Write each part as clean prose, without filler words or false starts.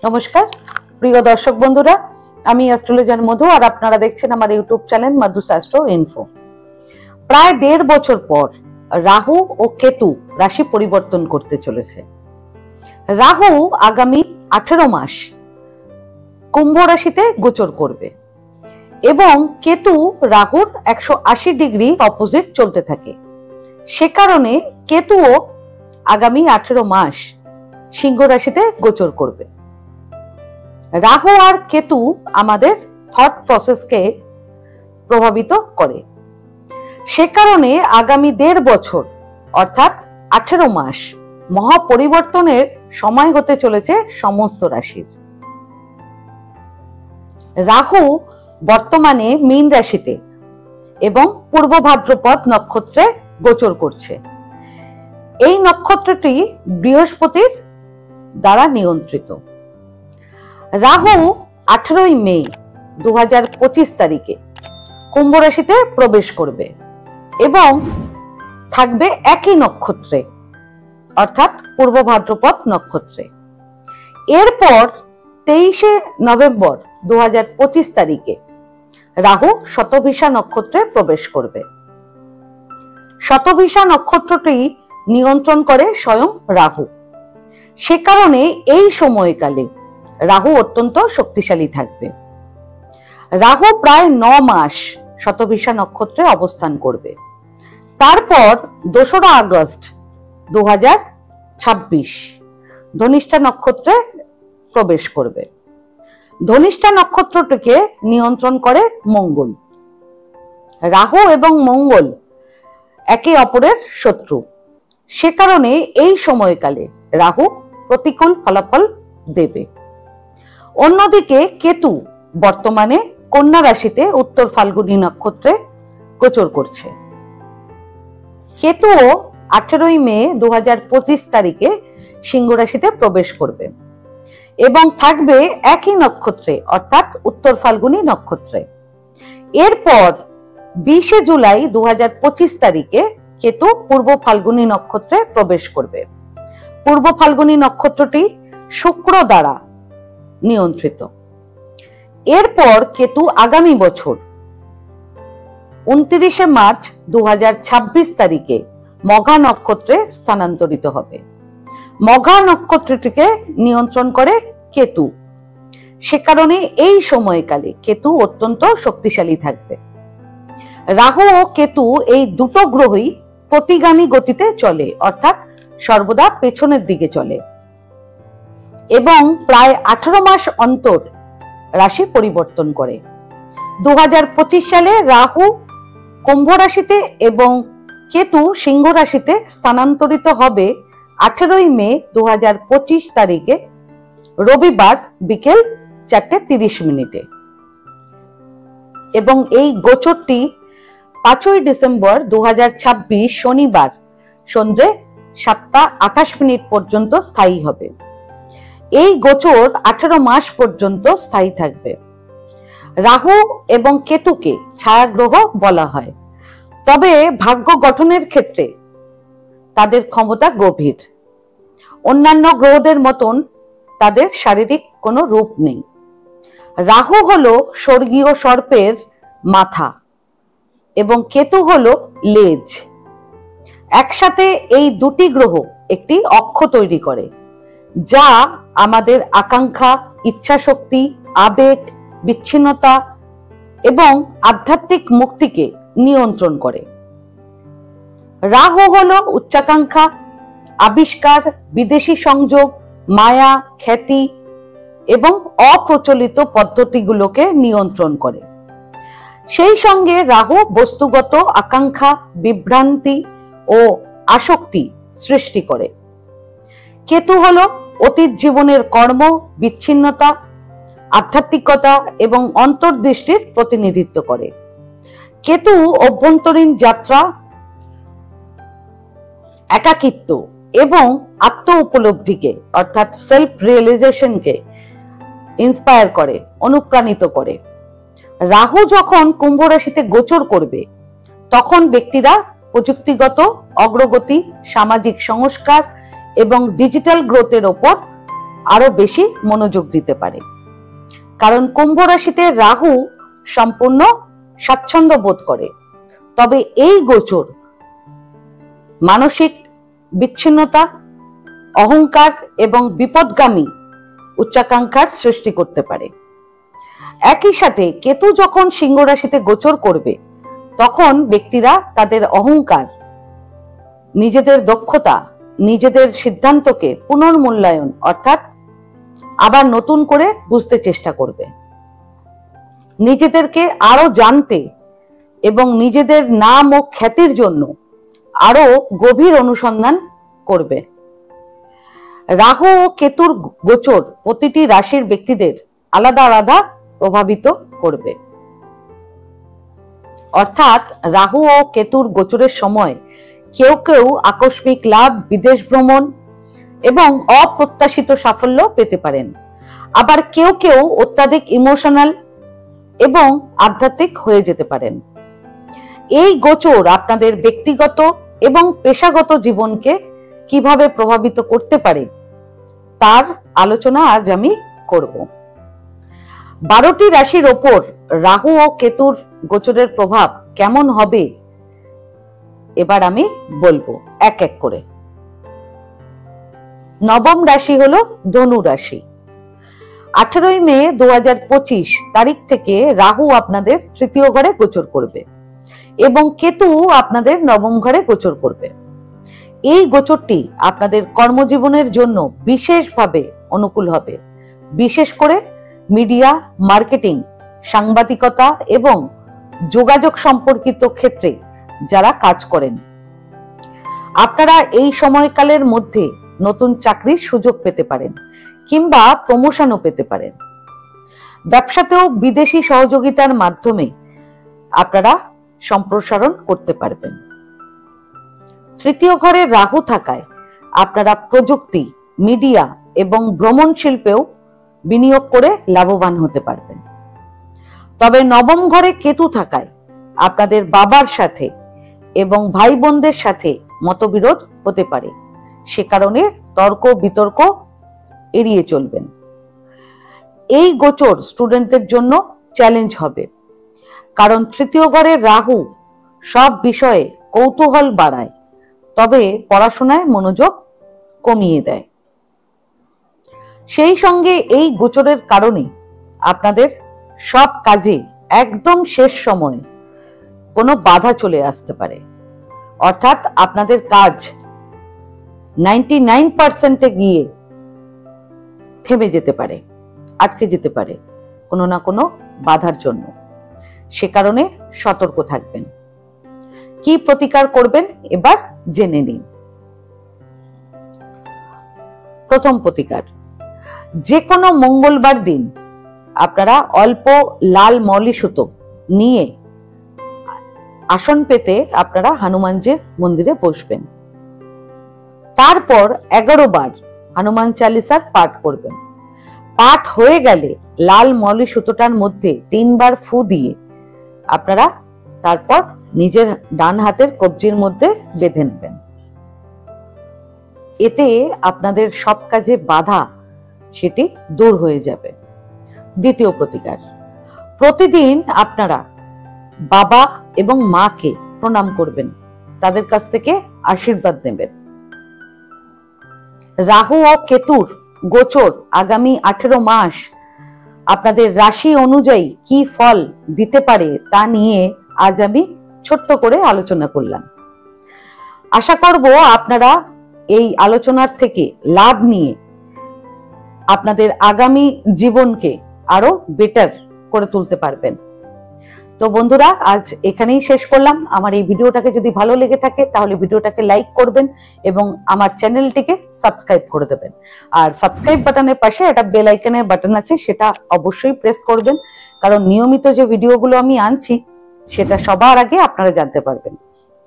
নমস্কার প্রিয় দর্শক বন্ধুরা, আমি অ্যাস্ট্রোলজার মধু আর আপনারা দেখছেন আমার YouTube channel Madhu's astro info. প্রায় 1.5 বছর পর রাহু ও কেতু রাশি পরিবর্তন করতে চলেছে। রাহু আগামী 18 মাস কুম্ভ রাশিতে গোচর করবে এবং কেতু রাহুর 180 ডিগ্রি অপোজিট চলতে থাকে। সে কারণে কেতুও আগামী 18 মাস সিংহ রাশিতে গোচর করবে। রাহু আর কেতু আমাদের থট প্রসেসকে প্রভাবিত করে। সে কারণে আগামী 1.5 বছর অর্থাৎ 18 মাস মহা পরিবর্তনের সময় হতে চলেছে সমস্ত রাশির। রাহু বর্তমানে মীন রাশিতে এবং পূর্ব ভাদ্রপদ নক্ষত্রে গোচর করছে। এই নক্ষত্রটি বৃহস্পতির দ্বারা নিয়ন্ত্রিত। রাহু 18 মে 2025 তারিখে কুম্ভ রাশিতে প্রবেশ করবে এবং থাকবে একই নক্ষত্রে অর্থাৎ পূর্ব ভাদ্রপদ নক্ষত্রে। এরপর 23 নভেম্বর 2025 তারিখে রাহু শতভিষা নক্ষত্রে প্রবেশ করবে। শতভিষা নক্ষত্রটি নিয়ন্ত্রণ করে স্বয়ং রাহু। সে কারণে এই সময়কালে রাহু অত্যন্ত শক্তিশালী থাকবে। রাহু প্রায় 9 মাস শতভিষা নক্ষত্রে অবস্থান করবে। তারপর 2রা আগস্ট 2026 ধনিষ্ঠা নক্ষত্রে প্রবেশ করবে। ধনিষ্ঠা নক্ষত্রটিকে নিয়ন্ত্রণ করে মঙ্গল। রাহু এবং মঙ্গল একে অপরের শত্রু। সে কারণে এই সময়কালে রাহু প্রতিকূল ফলাফল দেবে। অন্যদিকে কেতু বর্তমানে কন্যা রাশিতে উত্তর ফাল্গুনী নক্ষত্রে গোচর করছে। কেতুও 18 মে 2025 তারিখে সিংহ রাশিতে প্রবেশ করবে এবং থাকবে একই নক্ষত্রে অর্থাৎ উত্তর ফাল্গুনী নক্ষত্রে। এরপর 20 জুলাই 2025 তারিখে কেতু পূর্ব ফাল্গুনী নক্ষত্রে প্রবেশ করবে। পূর্ব ফাল্গুনী নক্ষত্রটি শুক্র দ্বারা নিয়ন্ত্রিত। এরপর কেতু আগামী বছর 29 মার্চ 2026 তারিখে মঘা নক্ষত্রে স্থানান্তরিত হবে। মঘা নক্ষত্রটিকে নিয়ন্ত্রণ করে কেতু। সে কারণে এই সময়কালে কেতু অত্যন্ত শক্তিশালী থাকবে। রাহু ও কেতু এই দুটো গ্রহই প্রতিগামী গতিতে চলে অর্থাৎ সর্বদা পেছনের দিকে চলে এবং প্রায় 18 মাস অন্তর রাশি পরিবর্তন করে। 2025 সালে রাহু কুম্ভ রাশিতে এবং কেতু সিংহ রাশিতে স্থানান্তরিত হবে 18 মে 2025 তারিখে রবিবার বিকেল 4:30 এবং এই গোচরটি 5 ডিসেম্বর 2026 শনিবার সন্ধ্যে 7:28 পর্যন্ত স্থায়ী হবে। এই গোচর 18 মাস পর্যন্ত স্থায়ী থাকবে। রাহু এবং কেতুকে ছায়া গ্রহ বলা হয়, তবে ভাগ্য গঠনের ক্ষেত্রে তাদের ক্ষমতা গভীর। অন্যান্য গ্রহদের মতন তাদের শারীরিক কোনো রূপ নেই। রাহু হলো স্বর্গীয় সর্পের মাথা এবং কেতু হলো লেজ। একসাথে এই দুটি গ্রহ একটি অক্ষ তৈরি করে যা আমাদের আকাঙ্ক্ষা, ইচ্ছা শক্তি, আবেগ, বিচ্ছিন্নতা এবং আধ্যাত্মিক মুক্তিকে নিয়ন্ত্রণ করে। রাহু হলো উচ্চাকাঙ্ক্ষা, আবিষ্কার, বিদেশি সংযোগ, মায়া, খ্যাতি এবং অপ্রচলিত পদ্ধতিগুলোকে নিয়ন্ত্রণ করে। সেই সঙ্গে রাহু বস্তুগত আকাঙ্ক্ষা, বিভ্রান্তি ও আসক্তি সৃষ্টি করে। কেতু হলো অতীত জীবনের কর্ম, বিচ্ছিন্নতা, আধ্যাত্মিকতা এবং অন্তর্দৃষ্টির প্রতিনিধিত্ব করে। কেতু অভ্যন্তরীণ যাত্রা, একাকিত্ব এবং আত্ম উপলব্ধিকে অর্থাৎ সেলফ রিয়েলাইজেশনকে ইন্সপায়ার করে, অনুপ্রাণিত করে। রাহু যখন কুম্ভ রাশিতে গোচর করবে তখন ব্যক্তিরা প্রযুক্তিগত অগ্রগতি, সামাজিক সংস্কার এবং ডিজিটাল গ্রোথের ওপর আরো বেশি মনোযোগ দিতে পারে। কারণ কুম্ভ রাশিতে রাহু সম্পূর্ণ স্বাচ্ছন্দ্য বোধ করে। তবে এই গোচর মানসিক বিচ্ছিন্নতা, অহংকার এবং বিপদগামী উচ্চাকাঙ্ক্ষার সৃষ্টি করতে পারে। একই সাথে কেতু যখন সিংহ রাশিতে গোচর করবে, তখন ব্যক্তিরা তাদের অহংকার, নিজেদের দক্ষতা, নিজেদের সিদ্ধান্তকে পুনর্মূল্যায়ন অর্থাৎ আবার নতুন করে বুঝতে চেষ্টা করবে। নিজেদেরকে আরো জানতে এবং নিজেদের নাম ও খ্যাতির জন্য আরো গভীর অনুসন্ধান করবে। রাহু ও কেতুর গোচর প্রতিটি রাশির ব্যক্তিদের আলাদা আলাদা প্রভাবিত করবে। অর্থাৎ রাহু ও কেতুর গোচরের সময় কেউ কেউ আকস্মিক লাভ, বিদেশ ভ্রমণ এবং অপ্রত্যাশিত সাফল্য পেতে পারেন। আবার কেউ কেউ অত্যাধিক ইমোশনাল এবং আধ্যাত্মিক হয়ে যেতে পারেন। এই গোচর আপনাদের ব্যক্তিগত এবং পেশাগত জীবনকে কিভাবে প্রভাবিত করতে পারে তার আলোচনা আজ আমি করব। 12টি রাশির ওপর রাহু ও কেতুর গোচরের প্রভাব কেমন হবে এবার আমি বলবো এক এক করে। নবম রাশি হলো ধনু রাশি। 18 মে 2025 তারিখ থেকে রাহু আপনাদের তৃতীয় ঘরে গোচর করবে এবং কেতু আপনাদের নবম ঘরে গোচর করবে। এই গোচরটি আপনাদের কর্মজীবনের জন্য বিশেষভাবে অনুকূল হবে, বিশেষ করে মিডিয়া, মার্কেটিং, সাংবাদিকতা এবং যোগাযোগ সম্পর্কিত ক্ষেত্রে যারা কাজ করেন। আপনারা এই সময়কালের মধ্যে নতুন চাকরির সুযোগ পেতে পারেন কিংবা প্রমোশনও পেতে পারেন। ব্যবসাতেও বিদেশি সহযোগিতার মাধ্যমে আপনারা সম্প্রসারণ করতে পারবেন। তৃতীয় ঘরে রাহু থাকায় আপনারা প্রযুক্তি, মিডিয়া এবং ভ্রমণ শিল্পেও বিনিয়োগ করে লাভবান হতে পারবেন। তবে নবম ঘরে কেতু থাকায় আপনাদের বাবার সাথে এবং ভাই বোনদের সাথে মতবিরোধ হতে পারে, সে কারণে তর্ক বিতর্ক এড়িয়ে চলবেন। এই গোচর স্টুডেন্টদের জন্য চ্যালেঞ্জ হবে, কারণ তৃতীয় ঘরে রাহু সব বিষয়ে কৌতূহল বাড়ায়, তবে পড়াশোনায় মনোযোগ কমিয়ে দেয়। সেই সঙ্গে এই গোচরের কারণে আপনাদের সব কাজে একদম শেষ সময়ে কোনো বাধা চলে আসতে পারে। অর্থাৎ আপনাদের কাজ 99% গিয়ে থেমে যেতে পারে, আটকে যেতে পারে কোনো না কোনো বাধার জন্য। সে কারণে সতর্ক থাকবেন। কি প্রতিকার করবেন এবার জেনে নিন। প্রথম প্রতিকার, যে কোনো মঙ্গলবার দিন আপনারা অল্প লাল মলি সুতো নিয়ে আসন পেতে আপনারা হনুমানজির মন্দিরে বসবেন। তারপর 11 বার হনুমান চালিসার পাঠ করবেন। পাঠ হয়ে গেলে লাল মলি সুতোটার মধ্যে 3 বার ফু দিয়ে আপনারা তারপর নিজের ডান হাতের কবজির মধ্যে বেঁধে নেবেন। এতে আপনাদের সব কাজে বাধা সেটি দূর হয়ে যাবে। দ্বিতীয় প্রতিকার, প্রতিদিন আপনারা বাবা এবং মাকে প্রণাম করবেন, তাদের কাছ থেকে আশীর্বাদ নেবেন। রাহু ও কেতুর গোচর আগামী 18 মাস আপনাদের রাশি অনুযায়ী কি ফল দিতে পারে তা নিয়ে আজ আমি ছোট্ট করে আলোচনা করলাম। আশা করব আপনারা এই আলোচনার থেকে লাভ নিয়ে আপনাদের আগামী জীবনকে আরো বেটার করে তুলতে পারবেন। তো বন্ধুরা, আজ এখানেই শেষ করলাম। আমার এই ভিডিওটাকে যদি ভালো লেগে থাকে তাহলে ভিডিওটাকে লাইক করবেন এবং আমার চ্যানেলটিকে সাবস্ক্রাইব করে দেবেন। আর সাবস্ক্রাইব বাটনের পাশে একটা বেল আইকনের বাটন আছে, সেটা অবশ্যই প্রেস করবেন, কারণ নিয়মিত যে ভিডিওগুলো আমি আনছি সেটা সবার আগে আপনারা জানতে পারবেন।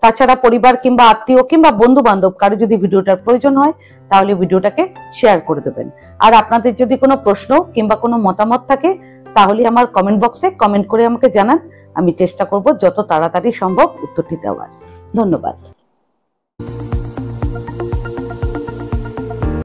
তাছাড়া পরিবার কিংবা আত্মীয় কিংবা বন্ধু বান্ধব কারো যদি ভিডিওটার প্রয়োজন হয় তাহলে ভিডিওটাকে শেয়ার করে দেবেন। আর আপনাদের যদি কোনো প্রশ্ন কিংবা কোনো মতামত থাকে তাহলে আমার কমেন্ট বক্সে কমেন্ট করে আমাকে জানান। আমি চেষ্টা করব যত তাড়াতাড়ি সম্ভব উত্তরটি দেওয়ার। ধন্যবাদ।